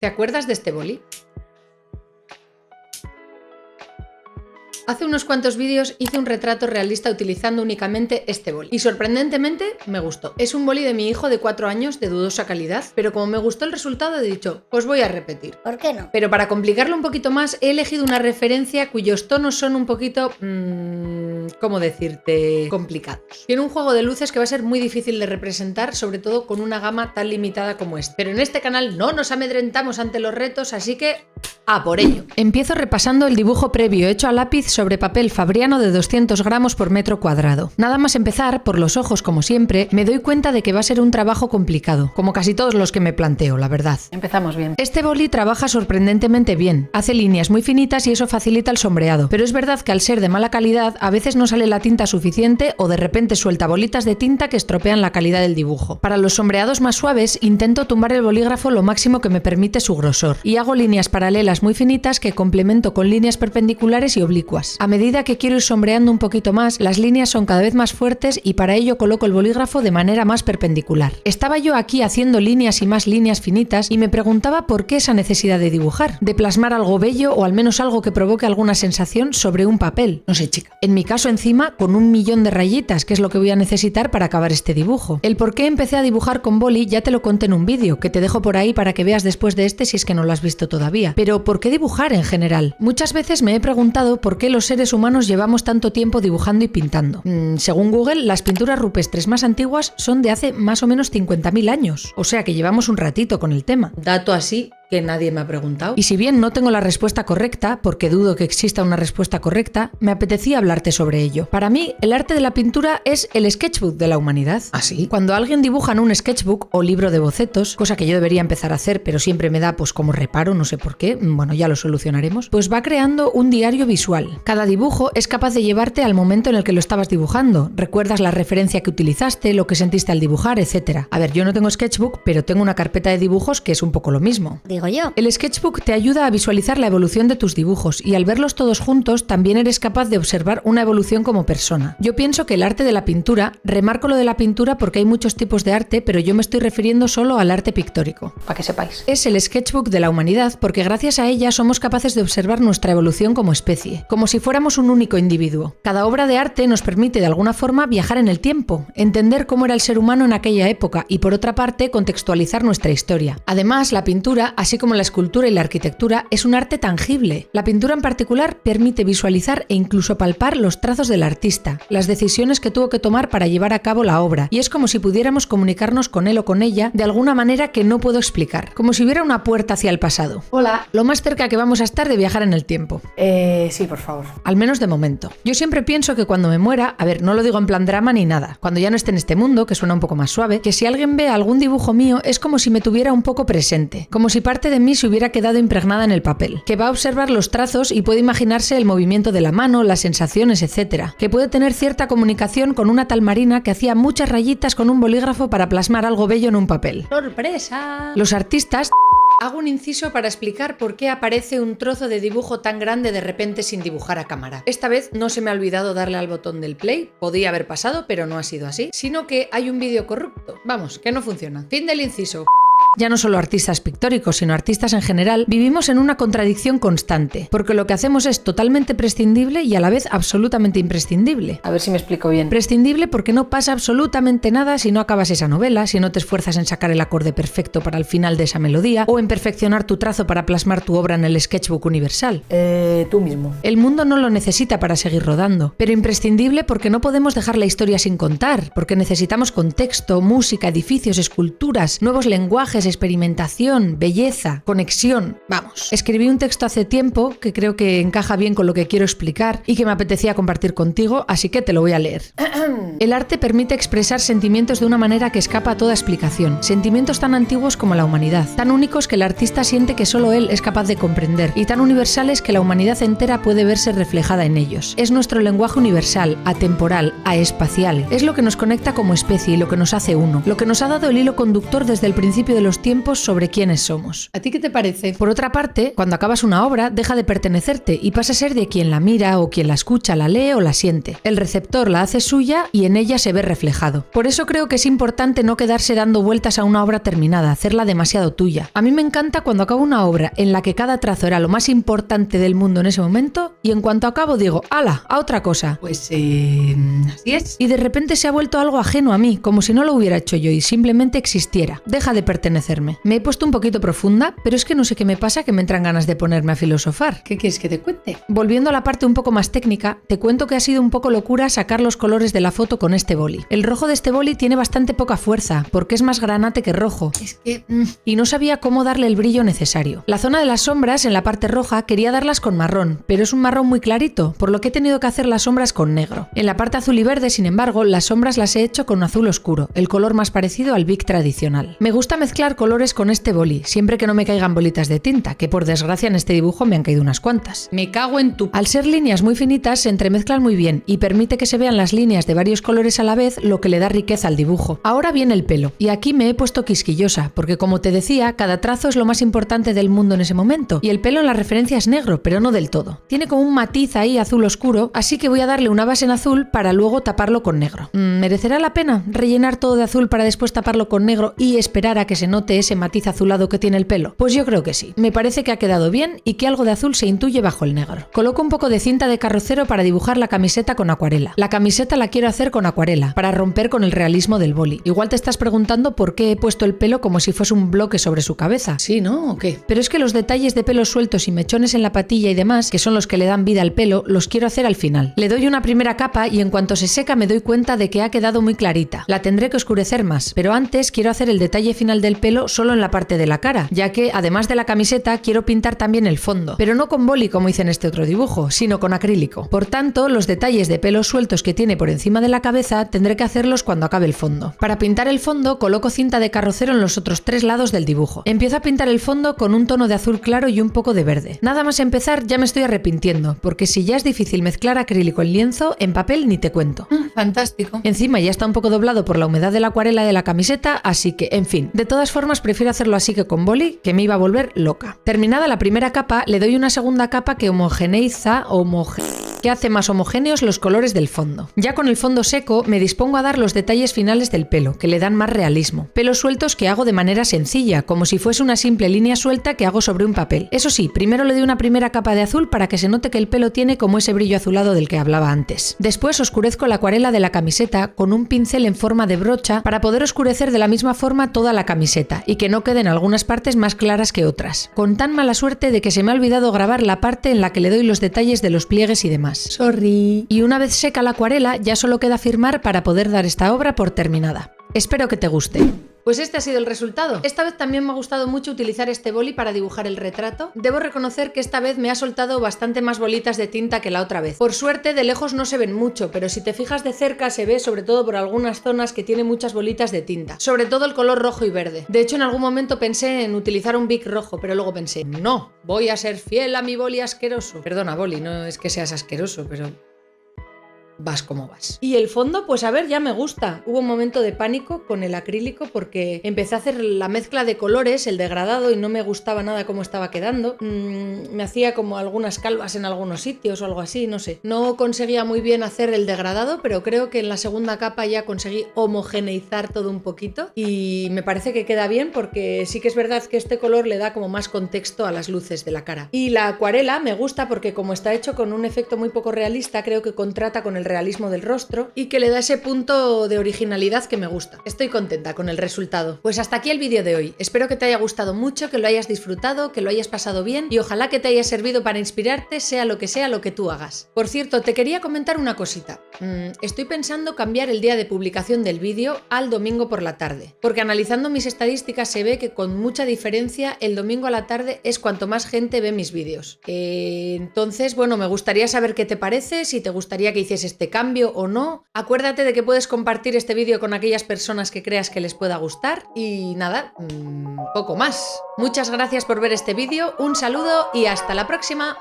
¿Te acuerdas de este boli? Hace unos cuantos vídeos hice un retrato realista utilizando únicamente este boli y sorprendentemente me gustó. Es un boli de mi hijo de 4 años de dudosa calidad, pero como me gustó el resultado he dicho, pues voy a repetir. ¿Por qué no? Pero para complicarlo un poquito más he elegido una referencia cuyos tonos son un poquito, ¿cómo decirte? Complicados. Tiene un juego de luces que va a ser muy difícil de representar, sobre todo con una gama tan limitada como esta. Pero en este canal no nos amedrentamos ante los retos, así que ¡a por ello! Empiezo repasando el dibujo previo hecho a lápiz sobre papel fabriano de 200 gramos por metro cuadrado. Nada más empezar, por los ojos como siempre, me doy cuenta de que va a ser un trabajo complicado, como casi todos los que me planteo, la verdad. Empezamos bien. Este boli trabaja sorprendentemente bien, hace líneas muy finitas y eso facilita el sombreado, pero es verdad que al ser de mala calidad a veces no sale la tinta suficiente o de repente suelta bolitas de tinta que estropean la calidad del dibujo. Para los sombreados más suaves intento tumbar el bolígrafo lo máximo que me permite su grosor y hago líneas paralelas muy finitas que complemento con líneas perpendiculares y oblicuas. A medida que quiero ir sombreando un poquito más, las líneas son cada vez más fuertes y para ello coloco el bolígrafo de manera más perpendicular. Estaba yo aquí haciendo líneas y más líneas finitas y me preguntaba por qué esa necesidad de dibujar, de plasmar algo bello o al menos algo que provoque alguna sensación sobre un papel. No sé, chica. En mi caso encima con 1.000.000 de rayitas, que es lo que voy a necesitar para acabar este dibujo. El por qué empecé a dibujar con boli ya te lo conté en un vídeo, que te dejo por ahí para que veas después de este si es que no lo has visto todavía. Pero ¿por qué dibujar en general? Muchas veces me he preguntado por qué los seres humanos llevamos tanto tiempo dibujando y pintando. Según Google, las pinturas rupestres más antiguas son de hace más o menos 50.000 años. O sea que llevamos un ratito con el tema. Dato así que nadie me ha preguntado. Y si bien no tengo la respuesta correcta, porque dudo que exista una respuesta correcta, me apetecía hablarte sobre ello. Para mí, el arte de la pintura es el sketchbook de la humanidad. ¿Ah, sí? Cuando alguien dibuja en un sketchbook o libro de bocetos, cosa que yo debería empezar a hacer, pero siempre me da pues como reparo, no sé por qué, bueno, ya lo solucionaremos, pues va creando un diario visual. Cada dibujo es capaz de llevarte al momento en el que lo estabas dibujando. Recuerdas la referencia que utilizaste, lo que sentiste al dibujar, etc. A ver, yo no tengo sketchbook, pero tengo una carpeta de dibujos que es un poco lo mismo. Yo. El sketchbook te ayuda a visualizar la evolución de tus dibujos y al verlos todos juntos también eres capaz de observar una evolución como persona. Yo pienso que el arte de la pintura, remarco lo de la pintura porque hay muchos tipos de arte, pero yo me estoy refiriendo solo al arte pictórico, para que sepáis. Es el sketchbook de la humanidad porque gracias a ella somos capaces de observar nuestra evolución como especie, como si fuéramos un único individuo. Cada obra de arte nos permite de alguna forma viajar en el tiempo, entender cómo era el ser humano en aquella época y por otra parte contextualizar nuestra historia. Además, la pintura, así como la escultura y la arquitectura, es un arte tangible. La pintura en particular permite visualizar e incluso palpar los trazos del artista, las decisiones que tuvo que tomar para llevar a cabo la obra, y es como si pudiéramos comunicarnos con él o con ella de alguna manera que no puedo explicar, como si hubiera una puerta hacia el pasado. Hola, lo más cerca que vamos a estar de viajar en el tiempo. Sí, por favor. Al menos de momento. Yo siempre pienso que cuando me muera, a ver, no lo digo en plan drama ni nada, cuando ya no esté en este mundo, que suena un poco más suave, que si alguien ve algún dibujo mío es como si me tuviera un poco presente, como si parte de mí se hubiera quedado impregnada en el papel, que va a observar los trazos y puede imaginarse el movimiento de la mano, las sensaciones, etc. Que puede tener cierta comunicación con una tal Marina que hacía muchas rayitas con un bolígrafo para plasmar algo bello en un papel. ¡Sorpresa! Los artistas... Hago un inciso para explicar por qué aparece un trozo de dibujo tan grande de repente sin dibujar a cámara. Esta vez no se me ha olvidado darle al botón del play, podía haber pasado, pero no ha sido así, sino que hay un vídeo corrupto. Vamos, que no funciona. Fin del inciso. Ya no solo artistas pictóricos, sino artistas en general, vivimos en una contradicción constante, porque lo que hacemos es totalmente prescindible y a la vez absolutamente imprescindible. A ver si me explico bien. Prescindible porque no pasa absolutamente nada si no acabas esa novela, si no te esfuerzas en sacar el acorde perfecto para el final de esa melodía, o en perfeccionar tu trazo para plasmar tu obra en el sketchbook universal. Tú mismo. El mundo no lo necesita para seguir rodando, pero imprescindible porque no podemos dejar la historia sin contar, porque necesitamos contexto, música, edificios, esculturas, nuevos lenguajes, experimentación, belleza, conexión. Vamos. Escribí un texto hace tiempo que creo que encaja bien con lo que quiero explicar y que me apetecía compartir contigo, así que te lo voy a leer. El arte permite expresar sentimientos de una manera que escapa a toda explicación. Sentimientos tan antiguos como la humanidad, tan únicos que el artista siente que solo él es capaz de comprender y tan universales que la humanidad entera puede verse reflejada en ellos. Es nuestro lenguaje universal, atemporal, aespacial. Es lo que nos conecta como especie y lo que nos hace uno, lo que nos ha dado el hilo conductor desde el principio de los los tiempos sobre quiénes somos. ¿A ti qué te parece? Por otra parte, cuando acabas una obra, deja de pertenecerte y pasa a ser de quien la mira o quien la escucha, la lee o la siente. El receptor la hace suya y en ella se ve reflejado. Por eso creo que es importante no quedarse dando vueltas a una obra terminada, hacerla demasiado tuya. A mí me encanta cuando acabo una obra en la que cada trazo era lo más importante del mundo en ese momento y en cuanto acabo digo, ¡hala!, a otra cosa. Pues así es. Y de repente se ha vuelto algo ajeno a mí, como si no lo hubiera hecho yo y simplemente existiera. Deja de pertenecerme. Me he puesto un poquito profunda, pero es que no sé qué me pasa que me entran ganas de ponerme a filosofar. ¿Qué quieres que te cuente? Volviendo a la parte un poco más técnica, te cuento que ha sido un poco locura sacar los colores de la foto con este boli. El rojo de este boli tiene bastante poca fuerza, porque es más granate que rojo. Es que... Y no sabía cómo darle el brillo necesario. La zona de las sombras, en la parte roja, quería darlas con marrón, pero es un marrón muy clarito, por lo que he tenido que hacer las sombras con negro. En la parte azul y verde, sin embargo, las sombras las he hecho con azul oscuro, el color más parecido al Bic tradicional. Me gusta mezclar colores con este boli, siempre que no me caigan bolitas de tinta, que por desgracia en este dibujo me han caído unas cuantas. Me cago en tu... Al ser líneas muy finitas, se entremezclan muy bien y permite que se vean las líneas de varios colores a la vez, lo que le da riqueza al dibujo. Ahora viene el pelo, y aquí me he puesto quisquillosa, porque como te decía, cada trazo es lo más importante del mundo en ese momento, y el pelo en la referencia es negro, pero no del todo. Tiene como un matiz ahí azul oscuro, así que voy a darle una base en azul para luego taparlo con negro. ¿Merecerá la pena rellenar todo de azul para después taparlo con negro y esperar a que se note ese matiz azulado que tiene el pelo? Pues yo creo que sí. Me parece que ha quedado bien y que algo de azul se intuye bajo el negro. Coloco un poco de cinta de carrocero para dibujar la camiseta con acuarela. La camiseta la quiero hacer con acuarela, para romper con el realismo del boli. Igual te estás preguntando por qué he puesto el pelo como si fuese un bloque sobre su cabeza. ¿Sí, no? ¿O qué? Pero es que los detalles de pelos sueltos y mechones en la patilla y demás, que son los que le dan vida al pelo, los quiero hacer al final. Le doy una primera capa y en cuanto se seca me doy cuenta de que ha quedado muy clarita. La tendré que oscurecer más, pero antes quiero hacer el detalle final del pelo solo en la parte de la cara, ya que además de la camiseta quiero pintar también el fondo, pero no con boli como hice en este otro dibujo, sino con acrílico. Por tanto, los detalles de pelos sueltos que tiene por encima de la cabeza tendré que hacerlos cuando acabe el fondo. Para pintar el fondo coloco cinta de carrocero en los otros 3 lados del dibujo. Empiezo a pintar el fondo con un tono de azul claro y un poco de verde. Nada más empezar ya me estoy arrepintiendo, porque si ya es difícil mezclar acrílico en lienzo, en papel ni te cuento. Fantástico. Encima ya está un poco doblado por la humedad de la acuarela de la camiseta, así que, en fin, de todas formas prefiero hacerlo así que con boli, que me iba a volver loca. Terminada la primera capa, le doy una segunda capa que que hace más homogéneos los colores del fondo. Ya con el fondo seco, me dispongo a dar los detalles finales del pelo, que le dan más realismo. Pelos sueltos que hago de manera sencilla, como si fuese una simple línea suelta que hago sobre un papel. Eso sí, primero le doy una primera capa de azul para que se note que el pelo tiene como ese brillo azulado del que hablaba antes. Después oscurezco la acuarela de la camiseta con un pincel en forma de brocha para poder oscurecer de la misma forma toda la camiseta y que no queden algunas partes más claras que otras. Con tan mala suerte de que se me ha olvidado grabar la parte en la que le doy los detalles de los pliegues y demás. Sorry. Y una vez seca la acuarela, ya solo queda firmar para poder dar esta obra por terminada. Espero que te guste. Pues este ha sido el resultado. Esta vez también me ha gustado mucho utilizar este boli para dibujar el retrato. Debo reconocer que esta vez me ha soltado bastante más bolitas de tinta que la otra vez. Por suerte, de lejos no se ven mucho, pero si te fijas de cerca se ve sobre todo por algunas zonas que tiene muchas bolitas de tinta. Sobre todo el color rojo y verde. De hecho, en algún momento pensé en utilizar un Bic rojo, pero luego pensé, no, voy a ser fiel a mi boli asqueroso. Perdona, boli, no es que seas asqueroso, pero... vas como vas. Y el fondo, pues a ver, ya me gusta. Hubo un momento de pánico con el acrílico porque empecé a hacer la mezcla de colores, el degradado, y no me gustaba nada cómo estaba quedando. Me hacía como algunas calvas en algunos sitios o algo así, no sé. No conseguía muy bien hacer el degradado, pero creo que en la segunda capa ya conseguí homogeneizar todo un poquito y me parece que queda bien porque sí que es verdad que este color le da como más contexto a las luces de la cara. Y la acuarela me gusta porque como está hecho con un efecto muy poco realista, creo que contrata con el realismo del rostro y que le da ese punto de originalidad que me gusta. Estoy contenta con el resultado. Pues hasta aquí el vídeo de hoy. Espero que te haya gustado mucho, que lo hayas disfrutado, que lo hayas pasado bien y ojalá que te haya servido para inspirarte, sea lo que tú hagas. Por cierto, te quería comentar una cosita. Estoy pensando cambiar el día de publicación del vídeo al domingo por la tarde, porque analizando mis estadísticas se ve que con mucha diferencia el domingo a la tarde es cuanto más gente ve mis vídeos. Entonces, bueno, me gustaría saber qué te parece, si te gustaría que hiciese este cambio o no. Acuérdate de que puedes compartir este vídeo con aquellas personas que creas que les pueda gustar y nada, poco más. Muchas gracias por ver este vídeo, un saludo y hasta la próxima.